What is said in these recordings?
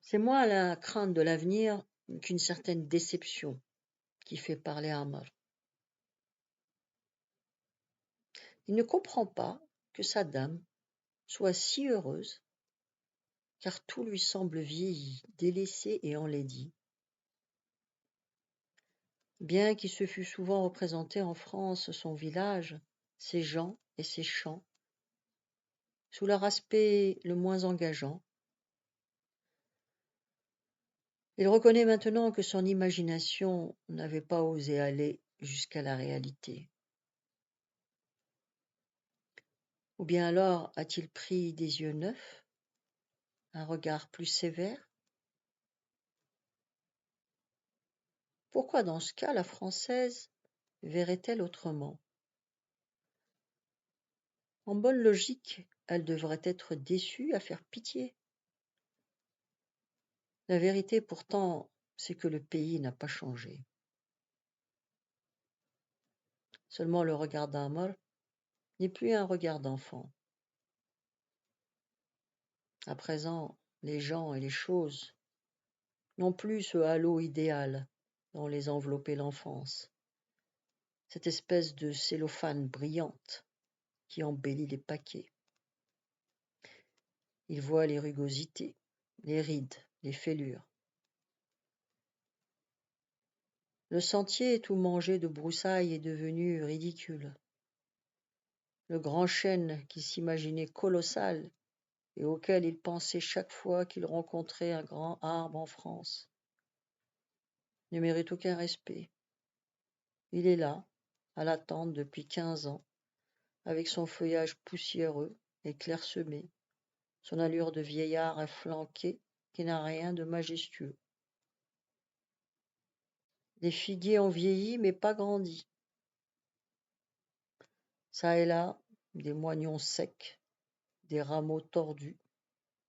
C'est moins la crainte de l'avenir qu'une certaine déception qui fait parler Amr. Il ne comprend pas que sa dame soit si heureuse, car tout lui semble vieilli, délaissé et enlaidi. Bien qu'il se fût souvent représenté en France son village, ses gens et ses champs, sous leur aspect le moins engageant, il reconnaît maintenant que son imagination n'avait pas osé aller jusqu'à la réalité. Ou bien alors a-t-il pris des yeux neufs, un regard plus sévère? Pourquoi dans ce cas la Française verrait-elle autrement? En bonne logique, elle devrait être déçue à faire pitié. La vérité pourtant, c'est que le pays n'a pas changé. Seulement le regard d'Amr n'est plus un regard d'enfant. À présent, les gens et les choses n'ont plus ce halo idéal dont les enveloppait l'enfance, cette espèce de cellophane brillante qui embellit les paquets. Il voit les rugosités, les rides, les fêlures. Le sentier tout mangé de broussailles est devenu ridicule. Le grand chêne qu'il s'imaginait colossal et auquel il pensait chaque fois qu'il rencontrait un grand arbre en France ne mérite aucun respect. Il est là, à l'attente depuis 15 ans, avec son feuillage poussiéreux et clairsemé, son allure de vieillard efflanqué qui n'a rien de majestueux. Les figuiers ont vieilli mais pas grandi. Ça et là, des moignons secs, des rameaux tordus,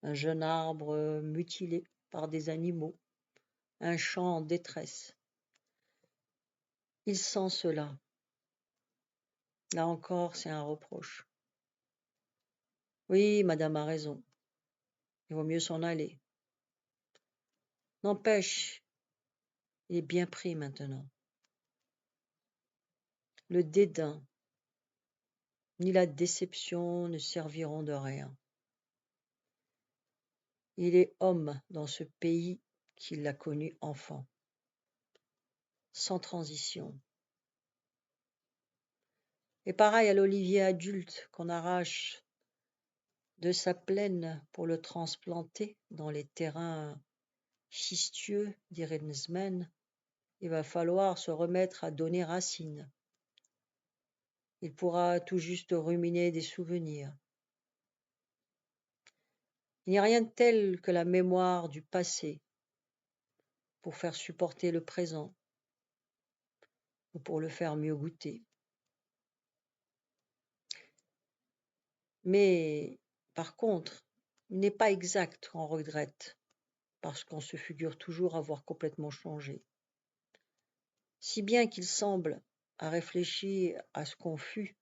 un jeune arbre mutilé par des animaux, un champ en détresse. Il sent cela. Là encore, c'est un reproche. Oui, madame a raison. Il vaut mieux s'en aller. N'empêche, il est bien pris maintenant. Le dédain ni la déception ne serviront de rien. Il est homme dans ce pays qu'il a connu enfant, sans transition. Et pareil à l'olivier adulte qu'on arrache de sa plaine pour le transplanter dans les terrains schistieux d'Irenzmen, il va falloir se remettre à donner racine. Il pourra tout juste ruminer des souvenirs. Il n'y a rien de tel que la mémoire du passé pour faire supporter le présent ou pour le faire mieux goûter. Mais par contre, il n'est pas exact qu'on regrette, parce qu'on se figure toujours avoir complètement changé. Si bien qu'il semble, à réfléchir à ce qu'on fut,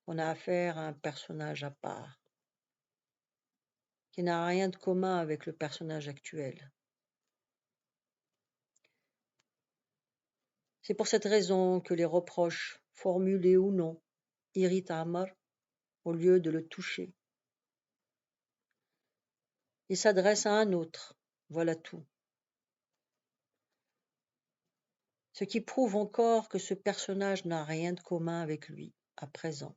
on a affaire à un personnage à part, qui n'a rien de commun avec le personnage actuel. C'est pour cette raison que les reproches, formulés ou non, irritent Amr au lieu de le toucher. Il s'adresse à un autre, voilà tout. Ce qui prouve encore que ce personnage n'a rien de commun avec lui, à présent,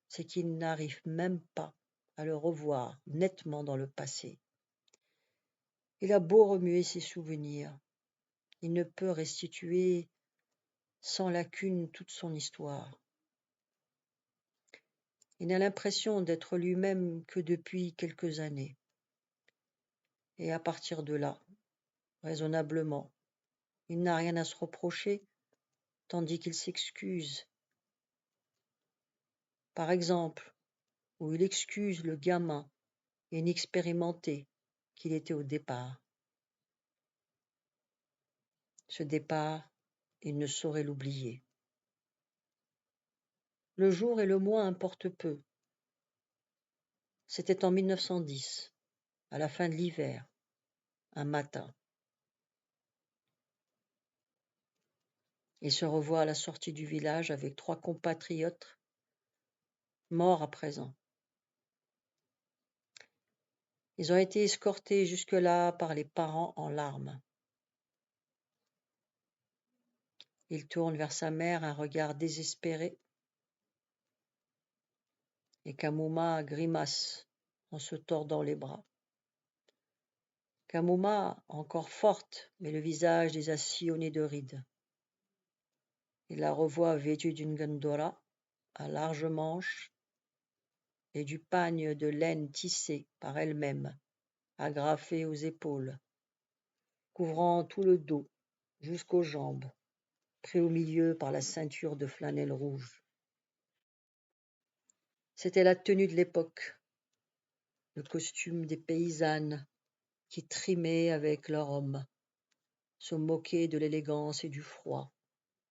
c'est qu'il n'arrive même pas à le revoir nettement dans le passé. Il a beau remuer ses souvenirs, il ne peut restituer sans lacune toute son histoire. Il n'a l'impression d'être lui-même que depuis quelques années. Et à partir de là, raisonnablement, il n'a rien à se reprocher, tandis qu'il s'excuse. Par exemple, où il excuse le gamin inexpérimenté qu'il était au départ. Ce départ, il ne saurait l'oublier. Le jour et le mois importent peu. C'était en 1910, à la fin de l'hiver. un matin. Il se revoit à la sortie du village avec 3 compatriotes morts à présent. Ils ont été escortés jusque-là par les parents en larmes. Il tourne vers sa mère un regard désespéré et Kamuma grimace en se tordant les bras. Kamuma, encore forte, mais le visage déjà sillonné de rides. Il la revoit vêtue d'une gandora à larges manches et du pagne de laine tissé par elle-même, agrafé aux épaules, couvrant tout le dos jusqu'aux jambes, pris au milieu par la ceinture de flanelle rouge. C'était la tenue de l'époque, le costume des paysannes qui trimaient avec leur homme, se moquaient de l'élégance et du froid,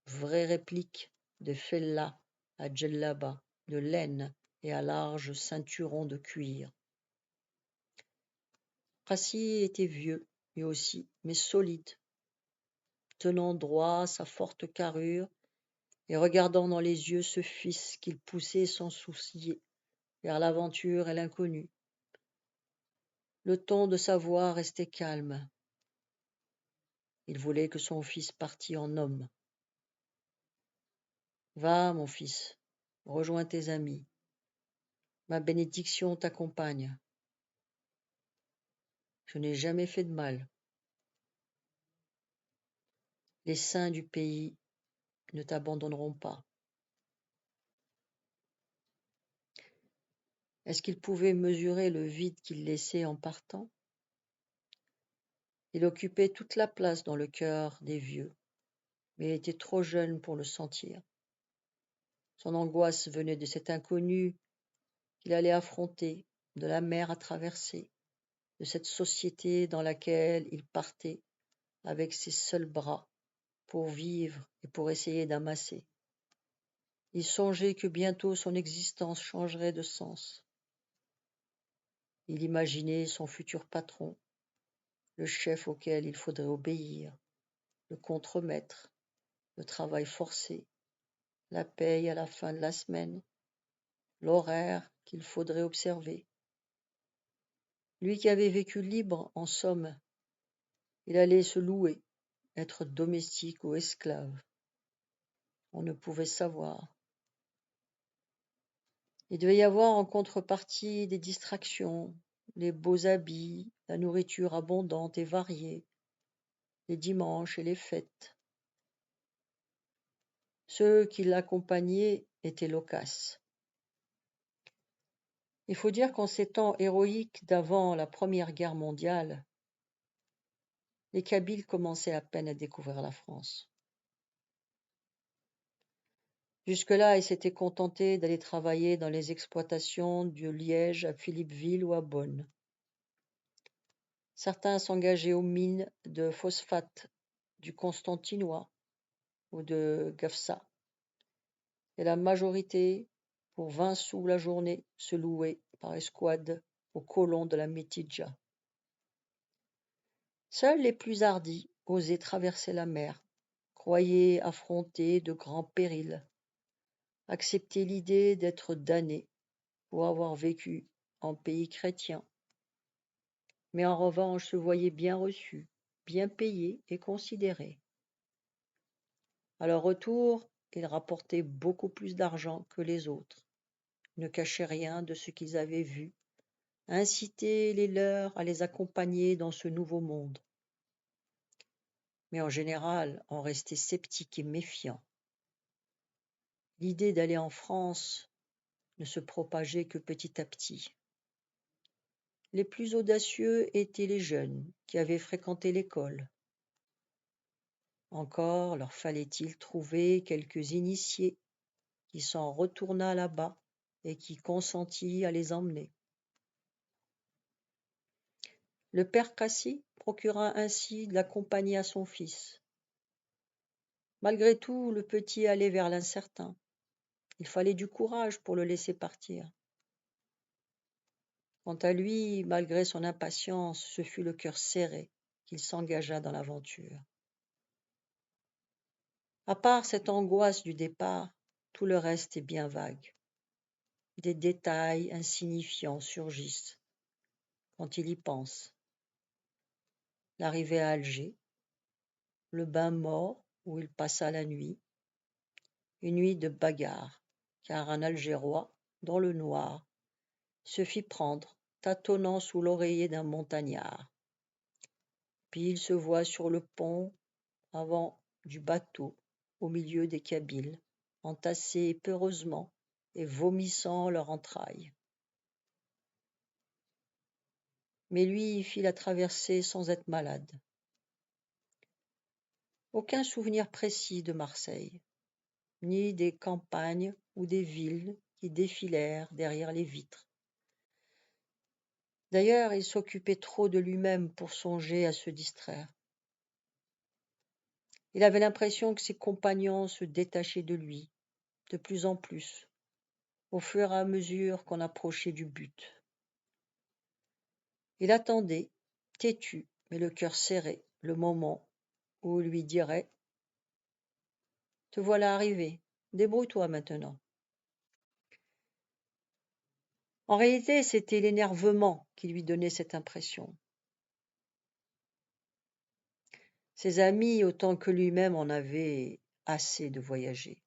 vraie réplique de Fella à djellaba, de laine et à large ceinturon de cuir. Rassi était vieux, lui aussi, mais solide, tenant droit sa forte carrure et regardant dans les yeux ce fils qu'il poussait sans soucier vers l'aventure et l'inconnu. Le ton de sa voix restait calme. Il voulait que son fils partît en homme. Va, mon fils, rejoins tes amis. Ma bénédiction t'accompagne. Je n'ai jamais fait de mal. Les saints du pays ne t'abandonneront pas. Est-ce qu'il pouvait mesurer le vide qu'il laissait en partant? Il occupait toute la place dans le cœur des vieux, mais il était trop jeune pour le sentir. Son angoisse venait de cet inconnu qu'il allait affronter, de la mer à traverser, de cette société dans laquelle il partait avec ses seuls bras pour vivre et pour essayer d'amasser. Il songeait que bientôt son existence changerait de sens. Il imaginait son futur patron, le chef auquel il faudrait obéir, le contremaître, le travail forcé, la paye à la fin de la semaine, l'horaire qu'il faudrait observer. Lui qui avait vécu libre, en somme, il allait se louer, être domestique ou esclave. On ne pouvait savoir. Il devait y avoir en contrepartie des distractions, les beaux habits, la nourriture abondante et variée, les dimanches et les fêtes. Ceux qui l'accompagnaient étaient loquaces. Il faut dire qu'en ces temps héroïques d'avant la Première Guerre mondiale, les Kabyles commençaient à peine à découvrir la France. Jusque-là, ils s'étaient contentés d'aller travailler dans les exploitations de Liège à Philippeville ou à Bonn. Certains s'engageaient aux mines de phosphate du Constantinois ou de Gafsa, et la majorité, pour 20 sous la journée, se louait par escouade aux colons de la Mitidja. Seuls les plus hardis osaient traverser la mer, croyaient affronter de grands périls, accepter l'idée d'être damnés pour avoir vécu en pays chrétien, mais en revanche se voyaient bien reçus, bien payés et considérés. À leur retour, ils rapportaient beaucoup plus d'argent que les autres, ne cachaient rien de ce qu'ils avaient vu, incitaient les leurs à les accompagner dans ce nouveau monde. Mais en général, en restaient sceptiques et méfiants. L'idée d'aller en France ne se propageait que petit à petit. Les plus audacieux étaient les jeunes qui avaient fréquenté l'école. Encore leur fallait-il trouver quelques initiés qui s'en retournât là-bas et qui consentît à les emmener. Le père Cassi procura ainsi de la compagnie à son fils. Malgré tout, le petit allait vers l'incertain. Il fallait du courage pour le laisser partir. Quant à lui, malgré son impatience, ce fut le cœur serré qu'il s'engagea dans l'aventure. À part cette angoisse du départ, tout le reste est bien vague. Des détails insignifiants surgissent quand il y pense. L'arrivée à Alger, le bain mort où il passa la nuit, une nuit de bagarre, car un Algérois, dans le noir, se fit prendre, tâtonnant sous l'oreiller d'un montagnard. Puis il se voit sur le pont avant du bateau, au milieu des Kabyles, entassés peureusement et vomissant leurs entrailles. Mais lui fit la traversée sans être malade. Aucun souvenir précis de Marseille, ni des campagnes ou des villes qui défilèrent derrière les vitres. D'ailleurs, il s'occupait trop de lui-même pour songer à se distraire. Il avait l'impression que ses compagnons se détachaient de lui, de plus en plus, au fur et à mesure qu'on approchait du but. Il attendait, têtu, mais le cœur serré, le moment où il lui dirait « Te voilà arrivé, débrouille-toi maintenant ». En réalité, c'était l'énervement qui lui donnait cette impression. Ses amis, autant que lui-même, en avaient assez de voyager.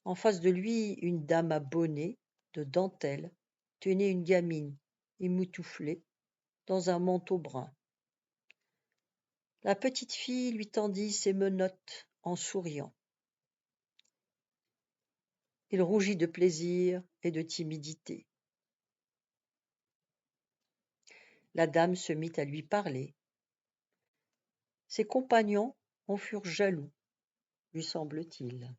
En face de lui, une dame à bonnet, de dentelle, tenait une gamine, émoutouflée, dans un manteau brun. La petite fille lui tendit ses menottes en souriant. Il rougit de plaisir et de timidité. La dame se mit à lui parler. Ses compagnons en furent jaloux, lui semble-t-il.